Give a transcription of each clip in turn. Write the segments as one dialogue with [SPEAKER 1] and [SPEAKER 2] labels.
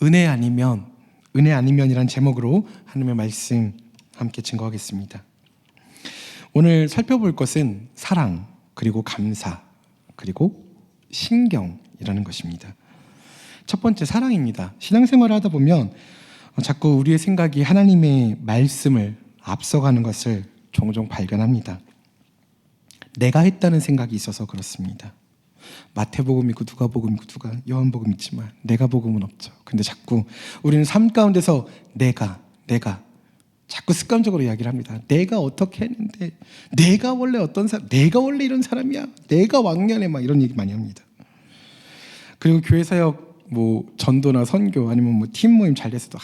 [SPEAKER 1] 은혜 아니면이란 제목으로 하나님의 말씀 함께 증거하겠습니다. 오늘 살펴볼 것은 사랑, 그리고 감사, 그리고 신경이라는 것입니다. 첫 번째, 사랑입니다. 신앙생활을 하다 보면 자꾸 우리의 생각이 하나님의 말씀을 앞서가는 것을 종종 발견합니다. 내가 했다는 생각이 있어서 그렇습니다. 마태복음 있고 누가복음 있고 요한복음 있지만 내가 복음은 없죠. 근데 자꾸 우리는 삶 가운데서 내가 자꾸 습관적으로 이야기를 합니다. 내가 어떻게 했는데, 내가 원래 어떤 사람, 내가 원래 이런 사람이야, 내가 왕년에 막 이런 얘기 많이 합니다. 그리고 교회 사역 전도나 선교 아니면 팀 모임 잘 됐어도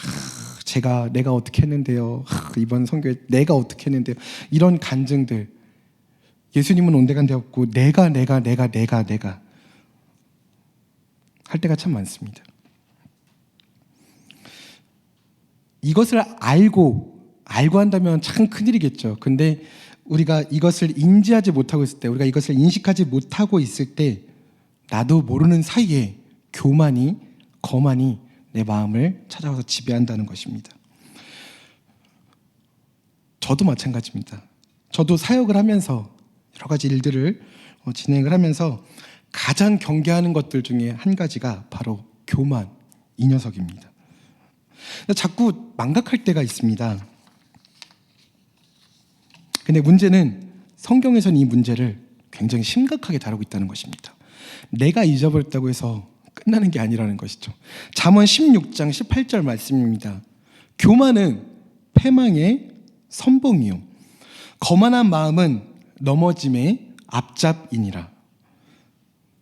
[SPEAKER 1] 내가 어떻게 했는데요, 이번 선교에 내가 어떻게 했는데요, 이런 간증들. 예수님은 온데간데 없고 내가 할 때가 참 많습니다. 이것을 알고 한다면 참 큰일이겠죠. 근데 우리가 이것을 인지하지 못하고 있을 때, 우리가 이것을 인식하지 못하고 있을 때, 나도 모르는 사이에 교만이, 거만이 내 마음을 찾아와서 지배한다는 것입니다. 저도 마찬가지입니다. 저도 사역을 하면서 여러 가지 일들을 진행을 하면서 가장 경계하는 것들 중에 한 가지가 바로 교만, 이 녀석입니다. 자꾸 망각할 때가 있습니다. 근데 문제는 성경에서는 이 문제를 굉장히 심각하게 다루고 있다는 것입니다. 내가 잊어버렸다고 해서 끝나는 게 아니라는 것이죠. 잠언 16장 18절 말씀입니다. 교만은 패망의 선봉이요, 거만한 마음은 넘어짐의 앞잡이니라.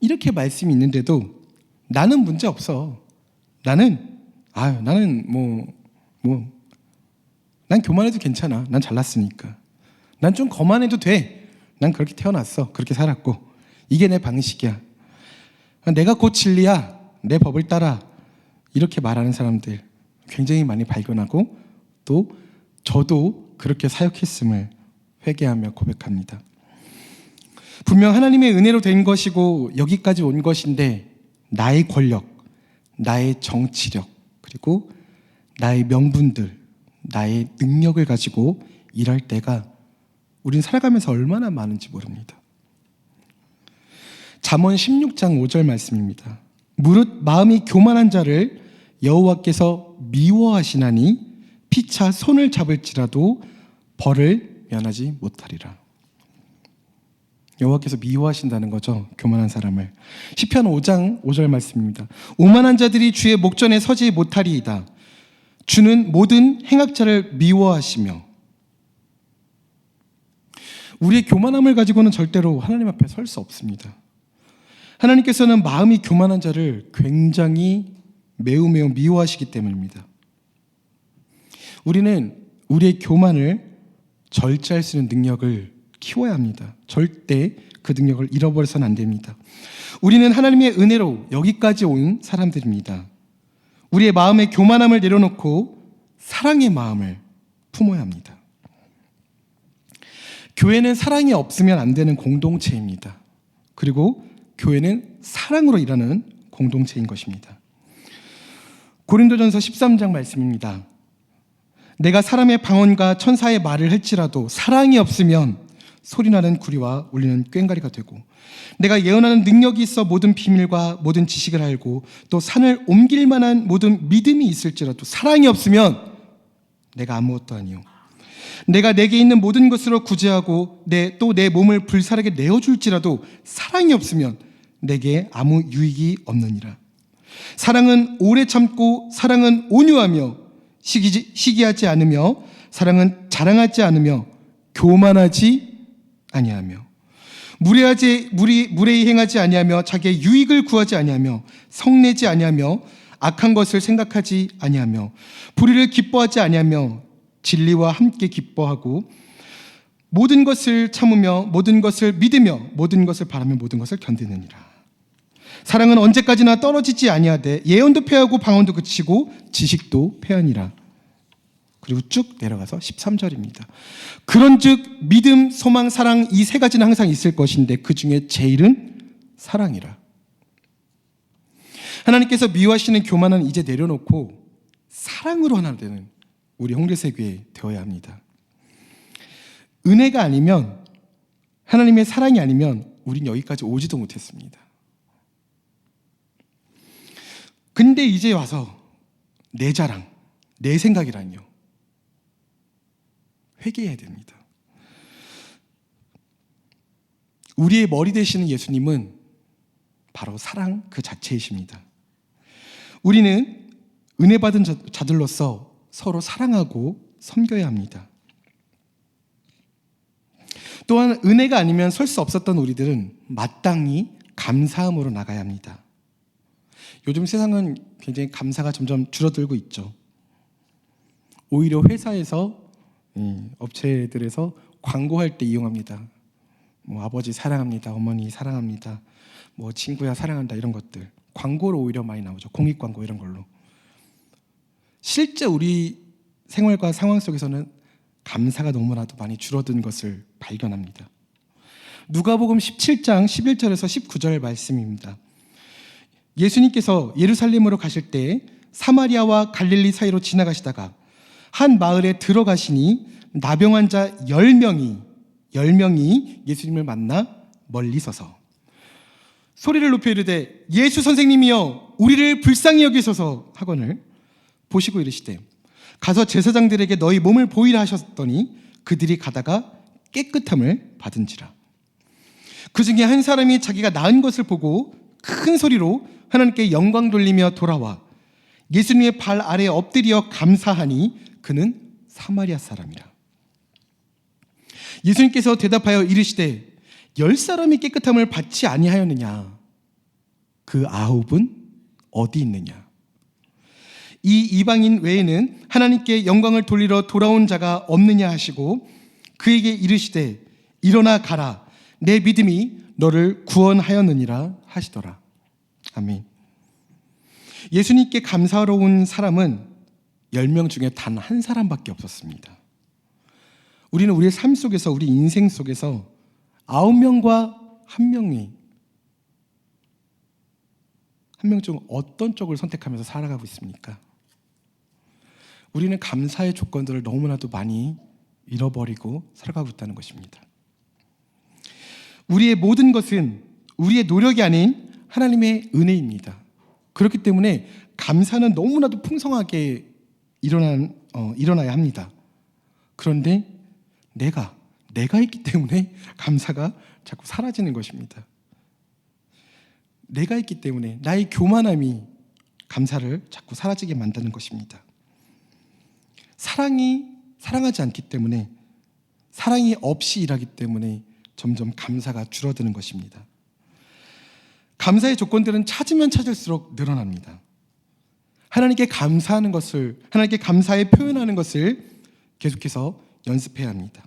[SPEAKER 1] 이렇게 말씀이 있는데도 나는 문제 없어. 나는 난 교만해도 괜찮아. 난 잘났으니까. 난 좀 거만해도 돼. 난 그렇게 태어났어. 그렇게 살았고. 이게 내 방식이야. 내가 곧 진리야. 내 법을 따라. 이렇게 말하는 사람들 굉장히 많이 발견하고, 또 저도 그렇게 사역했음을 회개하며 고백합니다. 분명 하나님의 은혜로 된 것이고 여기까지 온 것인데, 나의 권력, 나의 정치력, 그리고 나의 명분들, 나의 능력을 가지고 일할 때가 우린 살아가면서 얼마나 많은지 모릅니다. 잠언 16장 5절 말씀입니다. 무릇 마음이 교만한 자를 여호와께서 미워하시나니 피차 손을 잡을지라도 벌을 면하지 못하리라. 여호와께서 미워하신다는 거죠, 교만한 사람을. 시편 5장 5절 말씀입니다. 오만한 자들이 주의 목전에 서지 못하리이다. 주는 모든 행악자를 미워하시며. 우리의 교만함을 가지고는 절대로 하나님 앞에 설 수 없습니다. 하나님께서는 마음이 교만한 자를 굉장히 매우 미워하시기 때문입니다. 우리는 우리의 교만을 절제할 수 있는 능력을 키워야 합니다. 절대 그 능력을 잃어버려서는 안 됩니다. 우리는 하나님의 은혜로 여기까지 온 사람들입니다. 우리의 마음의 교만함을 내려놓고 사랑의 마음을 품어야 합니다. 교회는 사랑이 없으면 안 되는 공동체입니다. 그리고 교회는 사랑으로 일하는 공동체인 것입니다. 고린도전서 13장 말씀입니다. 내가 사람의 방언과 천사의 말을 할지라도 사랑이 없으면 소리나는 구리와 울리는 꽹과리가 되고, 내가 예언하는 능력이 있어 모든 비밀과 모든 지식을 알고 또 산을 옮길 만한 모든 믿음이 있을지라도 사랑이 없으면 내가 아무것도 아니요, 내가 내게 있는 모든 것으로 구제하고 또 내 몸을 불살에게 내어줄지라도 사랑이 없으면 내게 아무 유익이 없느니라. 사랑은 오래 참고, 사랑은 온유하며 시기하지 않으며, 사랑은 자랑하지 않으며 교만하지 아니하며, 무례히 행하지 아니하며, 자기의 유익을 구하지 아니하며, 성내지 아니하며, 악한 것을 생각하지 아니하며, 불의를 기뻐하지 아니하며, 진리와 함께 기뻐하고, 모든 것을 참으며, 모든 것을 믿으며, 모든 것을 바라며, 모든 것을 견디느니라. 사랑은 언제까지나 떨어지지 아니하되 예언도 패하고 방언도 그치고 지식도 패하니라. 그리고 쭉 내려가서 13절입니다. 그런즉 믿음, 소망, 사랑, 이 세 가지는 항상 있을 것인데 그 중에 제일은 사랑이라. 하나님께서 미워하시는 교만은 이제 내려놓고 사랑으로 하나 되는 우리 홍대세교회 되어야 합니다. 은혜가 아니면, 하나님의 사랑이 아니면 우린 여기까지 오지도 못했습니다. 근데 이제 와서 내 자랑, 내 생각이란요. 회개해야 됩니다. 우리의 머리 되시는 예수님은 바로 사랑 그 자체이십니다. 우리는 은혜 받은 자들로서 서로 사랑하고 섬겨야 합니다. 또한 은혜가 아니면 설 수 없었던 우리들은 마땅히 감사함으로 나가야 합니다. 요즘 세상은 굉장히 감사가 점점 줄어들고 있죠. 오히려 회사에서, 업체들에서 광고할 때 이용합니다. 뭐 아버지 사랑합니다, 어머니 사랑합니다, 뭐 친구야 사랑한다, 이런 것들 광고로 오히려 많이 나오죠. 공익 광고 이런 걸로. 실제 우리 생활과 상황 속에서는 감사가 너무나도 많이 줄어든 것을 발견합니다. 누가복음 17장 11절에서 19절 말씀입니다. 예수님께서 예루살렘으로 가실 때 사마리아와 갈릴리 사이로 지나가시다가 한 마을에 들어가시니 나병 환자 10명이 예수님을 만나 멀리 서서 소리를 높여 이르되 예수 선생님이여 우리를 불쌍히 여기소서 하거늘 보시고 이르시되 가서 제사장들에게 너희 몸을 보이라 하셨더니 그들이 가다가 깨끗함을 받은지라. 그 중에 한 사람이 자기가 나은 것을 보고 큰 소리로 하나님께 영광 돌리며 돌아와 예수님의 발 아래에 엎드려 감사하니 그는 사마리아 사람이라. 예수님께서 대답하여 이르시되 10사람이 깨끗함을 받지 아니하였느냐? 그 9은 어디 있느냐? 이 이방인 외에는 하나님께 영광을 돌리러 돌아온 자가 없느냐 하시고 그에게 이르시되 일어나 가라, 내 믿음이 너를 구원하였느니라 하시더라. 아멘. 예수님께 감사하러 온 사람은 10명 중에 단 한 사람밖에 없었습니다. 우리는 우리의 삶 속에서, 우리 인생 속에서 9명과 1명이 한 명 중 어떤 쪽을 선택하면서 살아가고 있습니까? 우리는 감사의 조건들을 너무나도 많이 잃어버리고 살아가고 있다는 것입니다. 우리의 모든 것은 우리의 노력이 아닌 하나님의 은혜입니다. 그렇기 때문에 감사는 너무나도 풍성하게 일어나야 합니다. 그런데 내가 있기 때문에 감사가 자꾸 사라지는 것입니다. 내가 있기 때문에 나의 교만함이 감사를 자꾸 사라지게 만드는 것입니다. 사랑하지 않기 때문에, 사랑이 없이 일하기 때문에 점점 감사가 줄어드는 것입니다. 감사의 조건들은 찾으면 찾을수록 늘어납니다. 하나님께 감사하는 것을, 하나님께 감사에 표현하는 것을 계속해서 연습해야 합니다.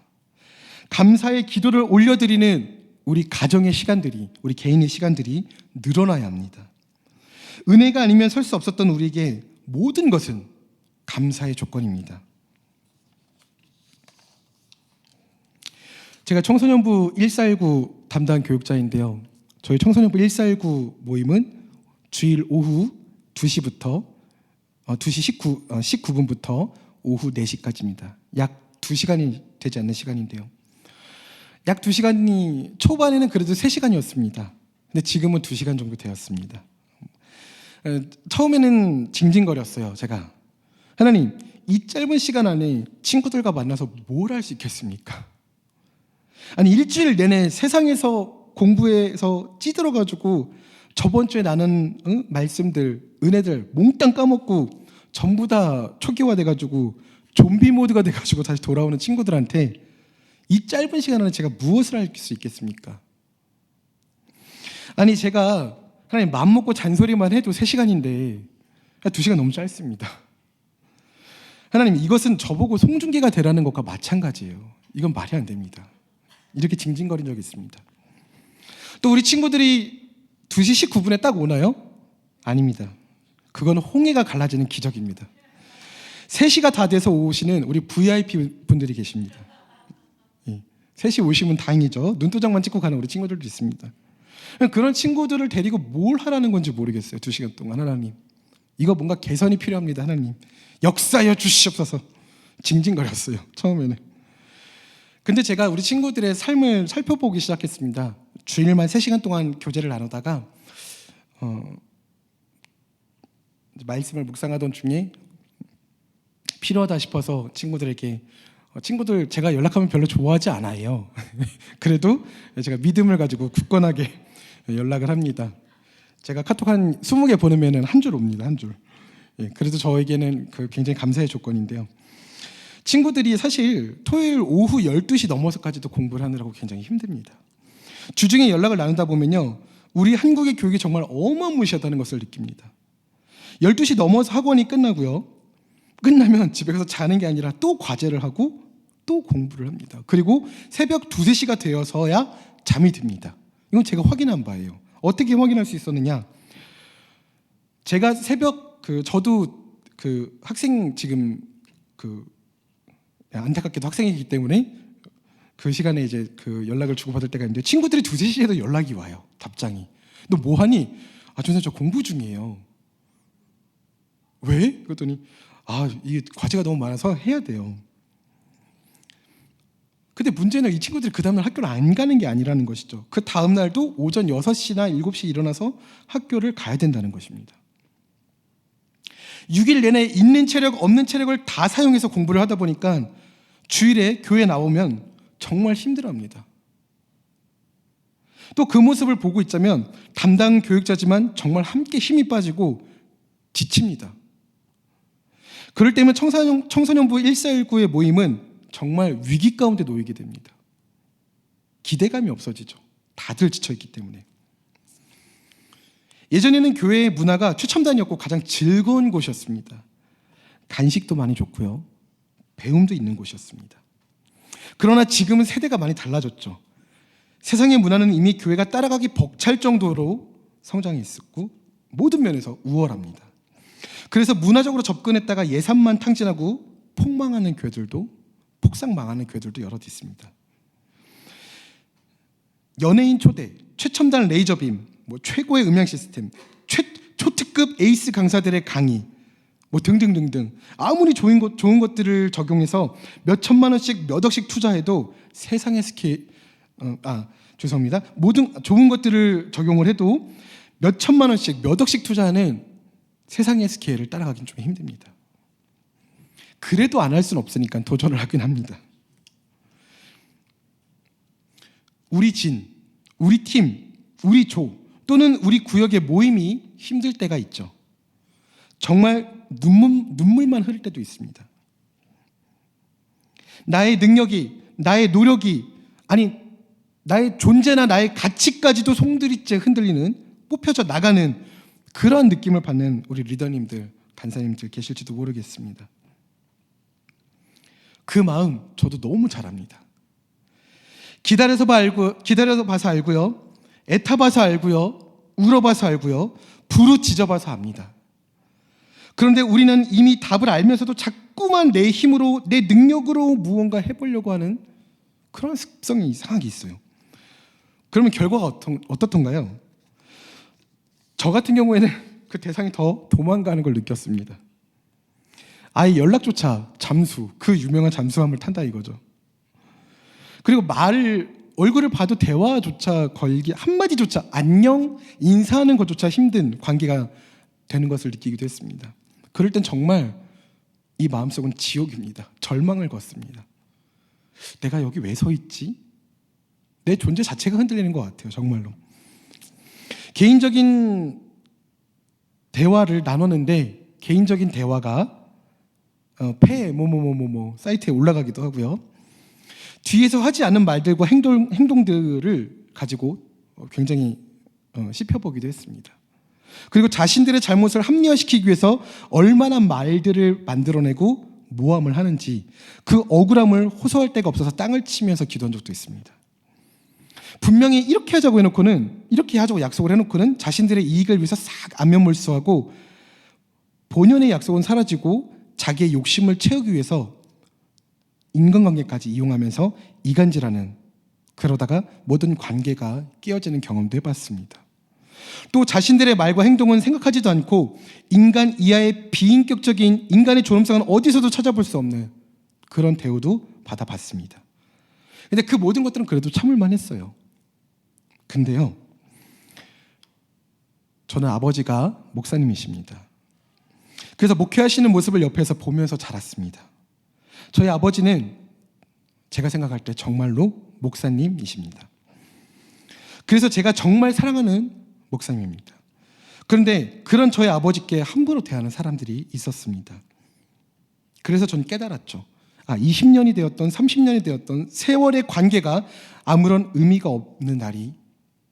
[SPEAKER 1] 감사의 기도를 올려드리는 우리 가정의 시간들이, 우리 개인의 시간들이 늘어나야 합니다. 은혜가 아니면 설 수 없었던 우리에게 모든 것은 감사의 조건입니다. 제가 청소년부 1419 담당 교육자인데요. 저희 청소년부 1419 모임은 주일 오후 2시부터 2시 19분부터 오후 4시까지입니다. 약 2시간이 되지 않는 시간인데요. 약 2시간이 초반에는 그래도 3시간이었습니다. 근데 지금은 2시간 정도 되었습니다. 처음에는 징징거렸어요. 제가 하나님, 이 짧은 시간 안에 친구들과 만나서 뭘 할 수 있겠습니까? 아니, 일주일 내내 세상에서 공부해서 찌들어가지고 저번 주에 나는 말씀들, 은혜들 몽땅 까먹고 전부 다 초기화돼가지고 좀비 모드가 돼가지고 다시 돌아오는 친구들한테 이 짧은 시간 안에 제가 무엇을 할 수 있겠습니까? 아니, 제가 하나님 마음 먹고 잔소리만 해도 3시간인데 2시간 너무 짧습니다. 하나님, 이것은 저보고 송중기가 되라는 것과 마찬가지예요. 이건 말이 안 됩니다. 이렇게 징징거린 적이 있습니다. 또 우리 친구들이 2시 19분에 딱 오나요? 아닙니다. 그건 홍해가 갈라지는 기적입니다. 3시가 다 돼서 오시는 우리 VIP 분들이 계십니다. 3시 오시면 다행이죠. 눈도장만 찍고 가는 우리 친구들도 있습니다. 그런 친구들을 데리고 뭘 하라는 건지 모르겠어요. 2시간 동안. 하나님, 이거 뭔가 개선이 필요합니다. 하나님, 역사여 주시옵소서. 징징거렸어요, 처음에는. 근데 제가 우리 친구들의 삶을 살펴보기 시작했습니다. 주일만 3시간 동안 교제를 나누다가 말씀을 묵상하던 중에 필요하다 싶어서 친구들에게, 친구들 제가 연락하면 별로 좋아하지 않아요. 그래도 제가 믿음을 가지고 굳건하게 연락을 합니다. 제가 카톡 한 20개 보내면 한 줄 옵니다. 한 줄. 그래도 저에게는 굉장히 감사의 조건인데요. 친구들이 사실 토요일 오후 12시 넘어서까지도 공부를 하느라고 굉장히 힘듭니다. 주중에 연락을 나누다 보면요, 우리 한국의 교육이 정말 어마무시하다는 것을 느낍니다. 12시 넘어서 학원이 끝나고요, 끝나면 집에 가서 자는 게 아니라 또 과제를 하고 또 공부를 합니다. 그리고 새벽 2, 3시가 되어서야 잠이 듭니다. 이건 제가 확인한 바예요. 어떻게 확인할 수 있었느냐? 제가 새벽 저도 학생 지금 안타깝게도 학생이기 때문에 그 시간에 이제 연락을 주고받을 때가 있는데, 친구들이 2, 3시에도 연락이 와요. 답장이. 너 뭐하니? 선생님, 저 공부 중이에요. 왜? 그랬더니 이게 과제가 너무 많아서 해야 돼요. 근데 문제는 이 친구들이 그 다음날 학교를 안 가는 게 아니라는 것이죠. 그 다음 날도 오전 6시나 7시에 일어나서 학교를 가야 된다는 것입니다. 6일 내내 있는 체력 없는 체력을 다 사용해서 공부를 하다 보니까 주일에 교회 나오면 정말 힘들어합니다. 또 그 모습을 보고 있자면 담당 교육자지만 정말 함께 힘이 빠지고 지칩니다. 그럴 때면 청소년부 1419의 모임은 정말 위기 가운데 놓이게 됩니다. 기대감이 없어지죠. 다들 지쳐있기 때문에. 예전에는 교회의 문화가 최첨단이었고 가장 즐거운 곳이었습니다. 간식도 많이 좋고요, 배움도 있는 곳이었습니다. 그러나 지금은 세대가 많이 달라졌죠. 세상의 문화는 이미 교회가 따라가기 벅찰 정도로 성장했었고 모든 면에서 우월합니다. 그래서 문화적으로 접근했다가 예산만 탕진하고 폭망하는 교회들도, 폭삭 망하는 교회들도 여럿 있습니다. 연예인 초대, 최첨단 레이저빔, 최고의 음향 시스템, 초특급 에이스 강사들의 강의, 등등등등, 아무리 좋은 것들을 적용해서 몇 천만 원씩 몇 억씩 투자해도 세상의 모든 좋은 것들을 적용을 해도 몇 천만 원씩 몇 억씩 투자하는 세상의 스케일을 따라가긴 좀 힘듭니다. 그래도 안 할 수는 없으니까 도전을 하긴 합니다. 우리 진, 우리 팀, 우리 조 또는 우리 구역의 모임이 힘들 때가 있죠. 정말 눈물만 흐를 때도 있습니다. 나의 능력이, 나의 노력이, 나의 존재나 나의 가치까지도 송두리째 흔들리는, 뽑혀져 나가는 그런 느낌을 받는 우리 리더님들, 간사님들 계실지도 모르겠습니다. 그 마음 저도 너무 잘 압니다. 기다려서 봐서 알고요, 애타봐서 알고요, 울어봐서 알고요, 부르짖어봐서 압니다. 그런데 우리는 이미 답을 알면서도 자꾸만 내 힘으로, 내 능력으로 무언가 해보려고 하는 그런 습성이 이상하게 있어요. 그러면 결과가 어떻던가요? 저 같은 경우에는 그 대상이 더 도망가는 걸 느꼈습니다. 아예 연락조차 잠수, 그 유명한 잠수함을 탄다 이거죠. 그리고 얼굴을 봐도 대화조차 걸기, 한마디조차 안녕, 인사하는 것조차 힘든 관계가 되는 것을 느끼기도 했습니다. 그럴 땐 정말 이 마음속은 지옥입니다. 절망을 걷습니다. 내가 여기 왜 서 있지? 내 존재 자체가 흔들리는 것 같아요. 정말로. 개인적인 대화를 나눴는데, 개인적인 대화가 사이트에 올라가기도 하고요, 뒤에서 하지 않은 말들과 행동들을 가지고 굉장히 씹혀보기도 했습니다. 그리고 자신들의 잘못을 합리화시키기 위해서 얼마나 말들을 만들어내고 모함을 하는지, 그 억울함을 호소할 데가 없어서 땅을 치면서 기도한 적도 있습니다. 분명히 이렇게 하자고 약속을 해놓고는 자신들의 이익을 위해서 싹 안면몰수하고 본연의 약속은 사라지고 자기의 욕심을 채우기 위해서 인간관계까지 이용하면서 이간질하는 그러다가 모든 관계가 깨어지는 경험도 해봤습니다. 또 자신들의 말과 행동은 생각하지도 않고 인간 이하의 비인격적인 인간의 존엄성은 어디서도 찾아볼 수 없는 그런 대우도 받아봤습니다. 근데 그 모든 것들은 그래도 참을만 했어요. 근데요, 저는 아버지가 목사님이십니다. 그래서 목회하시는 모습을 옆에서 보면서 자랐습니다. 저희 아버지는 제가 생각할 때 정말로 목사님이십니다. 그래서 제가 정말 사랑하는 목사님입니다. 그런데 그런 저희 아버지께 함부로 대하는 사람들이 있었습니다. 그래서 전 깨달았죠. 20년이 되었던 30년이 되었던 세월의 관계가 아무런 의미가 없는 날이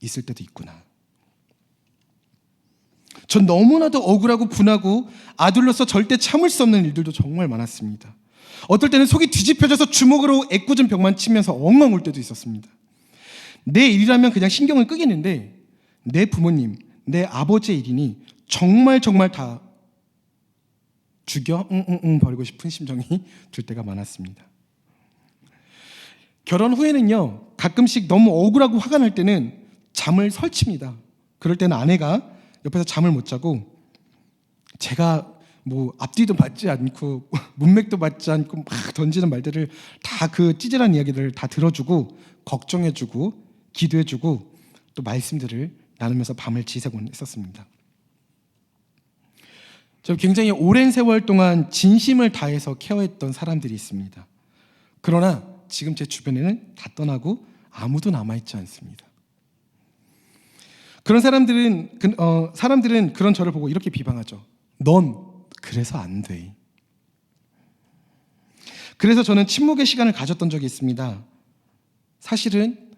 [SPEAKER 1] 있을 때도 있구나. 전 너무나도 억울하고 분하고 아들로서 절대 참을 수 없는 일들도 정말 많았습니다. 어떨 때는 속이 뒤집혀져서 주먹으로 애꿎은 벽만 치면서 엉엉 울 때도 있었습니다. 내 일이라면 그냥 신경을 끄겠는데 내 부모님, 내 아버지의 일이니 정말 다 죽여 버리고 싶은 심정이 들 때가 많았습니다. 결혼 후에는요, 가끔씩 너무 억울하고 화가 날 때는 잠을 설칩니다. 그럴 때는 아내가 옆에서 잠을 못 자고 제가 앞뒤도 맞지 않고 문맥도 맞지 않고 막 던지는 말들을 다 그 찌질한 이야기들을 다 들어주고 걱정해주고 기도해주고 또 말씀들을 나누면서 밤을 지새곤 했었습니다. 저 굉장히 오랜 세월 동안 진심을 다해서 케어했던 사람들이 있습니다. 그러나 지금 제 주변에는 다 떠나고 아무도 남아있지 않습니다. 그런 사람들은 그런 저를 보고 이렇게 비방하죠. 넌 그래서 안 돼. 그래서 저는 침묵의 시간을 가졌던 적이 있습니다. 사실은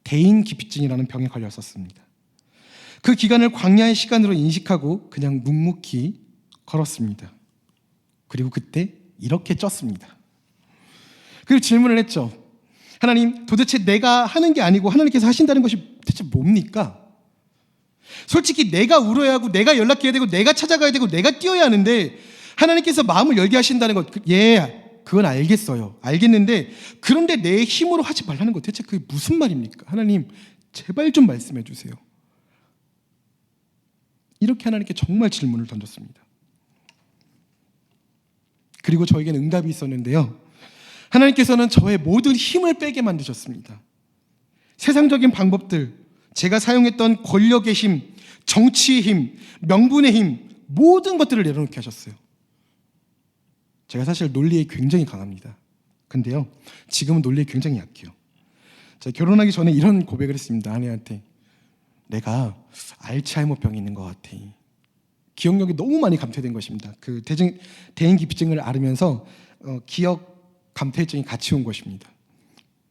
[SPEAKER 1] 대인기피증이라는 병에 걸렸었습니다. 그 기간을 광야의 시간으로 인식하고 그냥 묵묵히 걸었습니다. 그리고 그때 이렇게 쪘습니다. 그리고 질문을 했죠. 하나님, 도대체 내가 하는 게 아니고 하나님께서 하신다는 것이 대체 뭡니까? 솔직히 내가 울어야 하고 내가 연락해야 되고 내가 찾아가야 되고 내가 뛰어야 하는데 하나님께서 마음을 열게 하신다는 것, 그건 알겠어요. 알겠는데 그런데 내 힘으로 하지 말라는 것 대체 그게 무슨 말입니까? 하나님, 제발 좀 말씀해 주세요. 이렇게 하나님께 정말 질문을 던졌습니다. 그리고 저에게는 응답이 있었는데요. 하나님께서는 저의 모든 힘을 빼게 만드셨습니다. 세상적인 방법들, 제가 사용했던 권력의 힘, 정치의 힘, 명분의 힘, 모든 것들을 내려놓게 하셨어요. 제가 사실 논리에 굉장히 강합니다. 근데요, 지금은 논리에 굉장히 약해요. 제가 결혼하기 전에 이런 고백을 했습니다. 아내한테. 내가 알츠하이머병이 있는 것 같아. 기억력이 너무 많이 감퇴된 것입니다. 그 대인기피증을 앓으면서 기억 감퇴증이 같이 온 것입니다.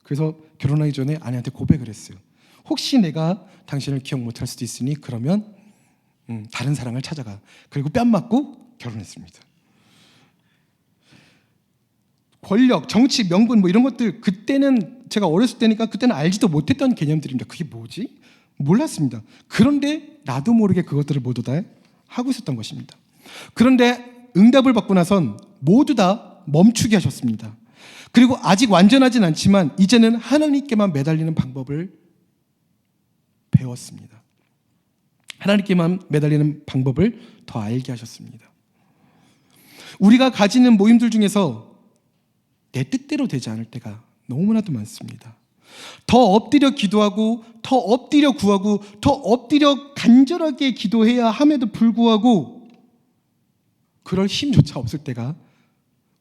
[SPEAKER 1] 그래서 결혼하기 전에 아내한테 고백을 했어요. 혹시 내가 당신을 기억 못할 수도 있으니 그러면 다른 사랑을 찾아가. 그리고 뺨 맞고 결혼했습니다. 권력, 정치, 명분 이런 것들 그때는 제가 어렸을 때니까 그때는 알지도 못했던 개념들입니다. 그게 뭐지? 몰랐습니다. 그런데 나도 모르게 그것들을 모두 다 하고 있었던 것입니다. 그런데 응답을 받고 나선 모두 다 멈추게 하셨습니다. 그리고 아직 완전하진 않지만 이제는 하나님께만 매달리는 방법을 배웠습니다. 하나님께만 매달리는 방법을 더 알게 하셨습니다. 우리가 가지는 모임들 중에서 내 뜻대로 되지 않을 때가 너무나도 많습니다. 더 엎드려 기도하고 더 엎드려 구하고 더 엎드려 간절하게 기도해야 함에도 불구하고 그럴 힘조차 없을 때가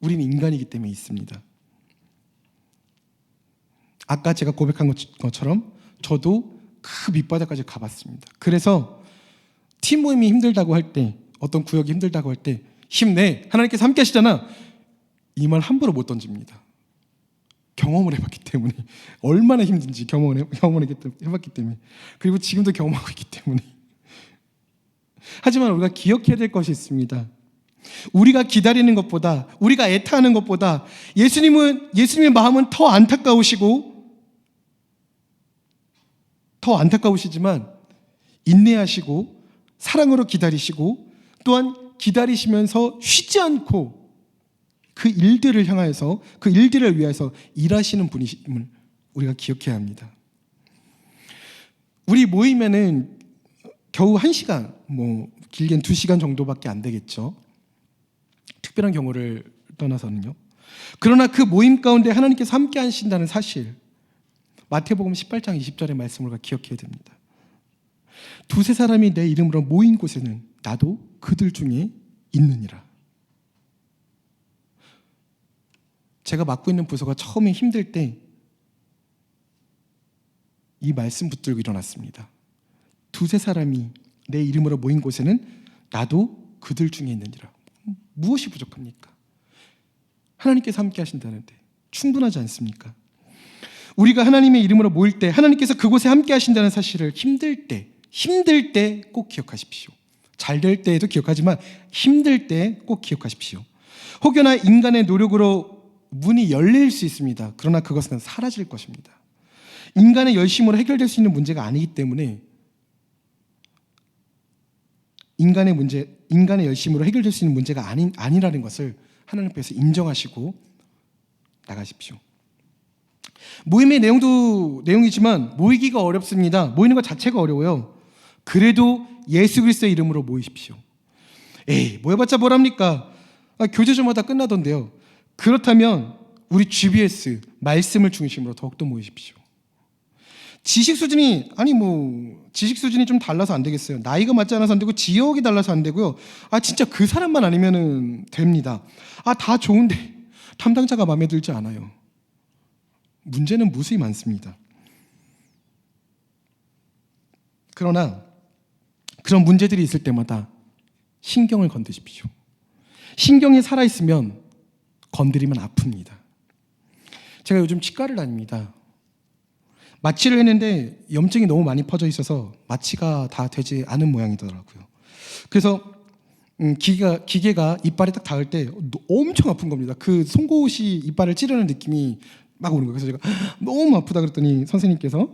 [SPEAKER 1] 우리는 인간이기 때문에 있습니다. 아까 제가 고백한 것처럼 저도 그 밑바닥까지 가봤습니다. 그래서 팀 모임이 힘들다고 할 때, 어떤 구역이 힘들다고 할 때 힘내, 하나님께서 함께 하시잖아, 이 말 함부로 못 던집니다. 경험을 해봤기 때문에, 얼마나 힘든지 경험을 해봤기 때문에, 그리고 지금도 경험하고 있기 때문에. 하지만 우리가 기억해야 될 것이 있습니다. 우리가 기다리는 것보다, 우리가 애타하는 것보다 예수님의 마음은 더 안타까우시지만 인내하시고 사랑으로 기다리시고 또한 기다리시면서 쉬지 않고 그 일들을 향하여서, 그 일들을 위해서 일하시는 분이심을 우리가 기억해야 합니다. 우리 모이면은 겨우 1시간, 뭐 길게는 2시간 정도밖에 안 되겠죠. 특별한 경우를 떠나서는요. 그러나 그 모임 가운데 하나님께서 함께 하신다는 사실, 마태복음 18장 20절의 말씀을 우리가 기억해야 됩니다. 두세 사람이 내 이름으로 모인 곳에는 나도 그들 중에 있느니라. 제가 맡고 있는 부서가 처음에 힘들 때 이 말씀 붙들고 일어났습니다. 두세 사람이 내 이름으로 모인 곳에는 나도 그들 중에 있느니라. 무엇이 부족합니까? 하나님께서 함께 하신다는데 충분하지 않습니까? 우리가 하나님의 이름으로 모일 때 하나님께서 그곳에 함께 하신다는 사실을 힘들 때 꼭 기억하십시오. 잘 될 때에도 기억하지만 힘들 때 꼭 기억하십시오. 혹여나 인간의 노력으로 문이 열릴 수 있습니다. 그러나 그것은 사라질 것입니다. 인간의 열심으로 해결될 수 있는 문제가 아니기 때문에 인간의 열심으로 해결될 수 있는 문제가 아니라는 것을 하나님께서 인정하시고 나가십시오. 모임의 내용이지만 모이기가 어렵습니다. 모이는 것 자체가 어려워요. 그래도 예수 그리스도의 이름으로 모이십시오. 모여봤자 뭐랍니까? 교제 좀 하다 끝나던데요. 그렇다면 우리 GBS 말씀을 중심으로 더욱더 모이십시오. 지식 수준이 좀 달라서 안 되겠어요. 나이가 맞지 않아서 안 되고 지역이 달라서 안 되고요. 진짜 그 사람만 아니면은 됩니다. 다 좋은데 담당자가 마음에 들지 않아요. 문제는 무수히 많습니다. 그러나 그런 문제들이 있을 때마다 신경을 건드십시오. 신경이 살아있으면 건드리면 아픕니다. 제가 요즘 치과를 다닙니다. 마취를 했는데 염증이 너무 많이 퍼져 있어서 마취가 다 되지 않은 모양이더라고요. 그래서 기계가 이빨에 딱 닿을 때 엄청 아픈 겁니다. 그 송곳이 이빨을 찌르는 느낌이 막 오는 거예요. 그래서 제가 너무 아프다 그랬더니 의사 선생님께서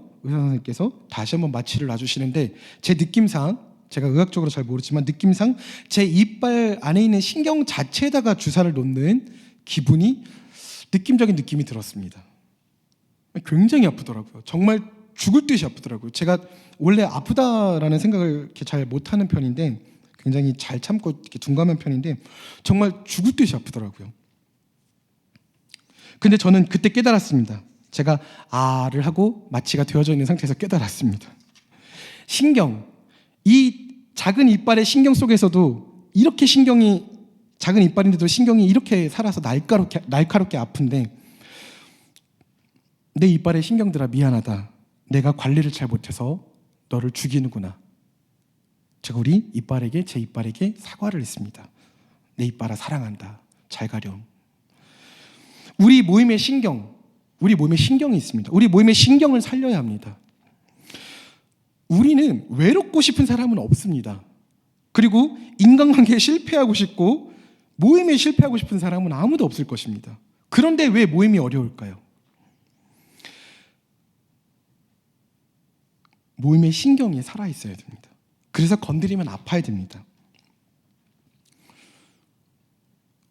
[SPEAKER 1] 다시 한번 마취를 놔주시는데 제 느낌상, 제가 의학적으로 잘 모르지만 느낌상 제 이빨 안에 있는 신경 자체에다가 주사를 놓는 기분이, 느낌적인 느낌이 들었습니다. 굉장히 아프더라고요. 정말 죽을 듯이 아프더라고요. 제가 원래 아프다라는 생각을 이렇게 잘 못하는 편인데, 굉장히 잘 참고 이렇게 둔감한 편인데 정말 죽을 듯이 아프더라고요. 근데 저는 그때 깨달았습니다. 제가 를 하고 마취가 되어져 있는 상태에서 깨달았습니다. 이 작은 이빨의 신경 속에서도 이렇게 작은 이빨인데도 신경이 이렇게 살아서 날카롭게 아픈데, 내 이빨의 신경들아 미안하다. 내가 관리를 잘 못해서 너를 죽이는구나. 제가 제 이빨에게 사과를 했습니다. 내 이빨아 사랑한다. 잘 가렴. 우리 모임의 신경이 있습니다. 우리 모임의 신경을 살려야 합니다. 우리는 외롭고 싶은 사람은 없습니다. 그리고 인간관계에 실패하고 싶고 모임에 실패하고 싶은 사람은 아무도 없을 것입니다. 그런데 왜 모임이 어려울까요? 모임의 신경이 살아있어야 됩니다. 그래서 건드리면 아파야 됩니다.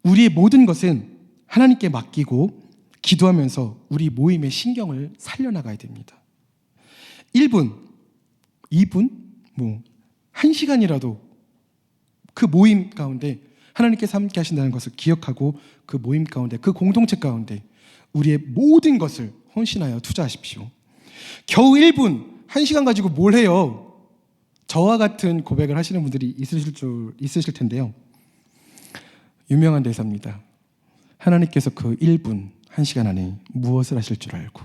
[SPEAKER 1] 우리의 모든 것은 하나님께 맡기고 기도하면서 우리 모임의 신경을 살려나가야 됩니다. 1분, 2분, 1시간이라도 그 모임 가운데 하나님께서 함께 하신다는 것을 기억하고 그 모임 가운데, 그 공동체 가운데 우리의 모든 것을 헌신하여 투자하십시오. 겨우 1분, 1시간 가지고 뭘 해요? 저와 같은 고백을 하시는 분들이 있으실 텐데요. 유명한 대사입니다. 하나님께서 그 1분, 1시간 안에 무엇을 하실 줄 알고.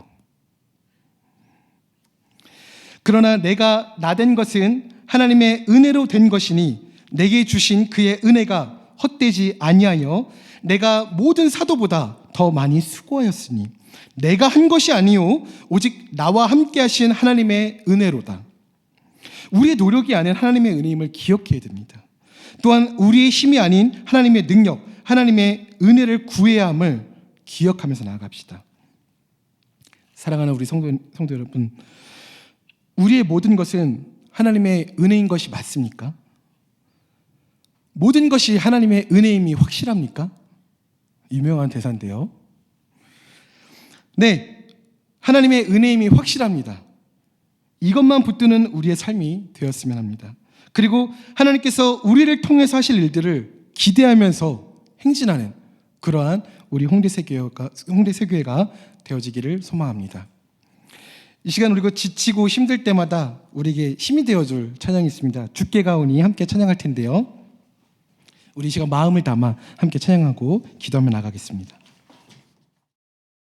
[SPEAKER 1] 그러나 내가 나된 것은 하나님의 은혜로 된 것이니 내게 주신 그의 은혜가 헛되지 아니하여 내가 모든 사도보다 더 많이 수고하였으니 내가 한 것이 아니요 오직 나와 함께 하신 하나님의 은혜로다. 우리의 노력이 아닌 하나님의 은혜임을 기억해야 됩니다. 또한 우리의 힘이 아닌 하나님의 능력, 하나님의 은혜를 구해야 함을 기억하면서 나아갑시다. 사랑하는 우리 성도 여러분, 우리의 모든 것은 하나님의 은혜인 것이 맞습니까? 모든 것이 하나님의 은혜임이 확실합니까? 유명한 대사인데요. 네, 하나님의 은혜임이 확실합니다. 이것만 붙드는 우리의 삶이 되었으면 합니다. 그리고 하나님께서 우리를 통해서 하실 일들을 기대하면서 행진하는 그러한 우리 홍대세교회가 되어지기를 소망합니다. 이 시간 우리가 지치고 힘들 때마다 우리에게 힘이 되어줄 찬양이 있습니다. 주께 가오니 함께 찬양할 텐데요. 우리 이 시간 마음을 담아 함께 찬양하고 기도하며 나가겠습니다.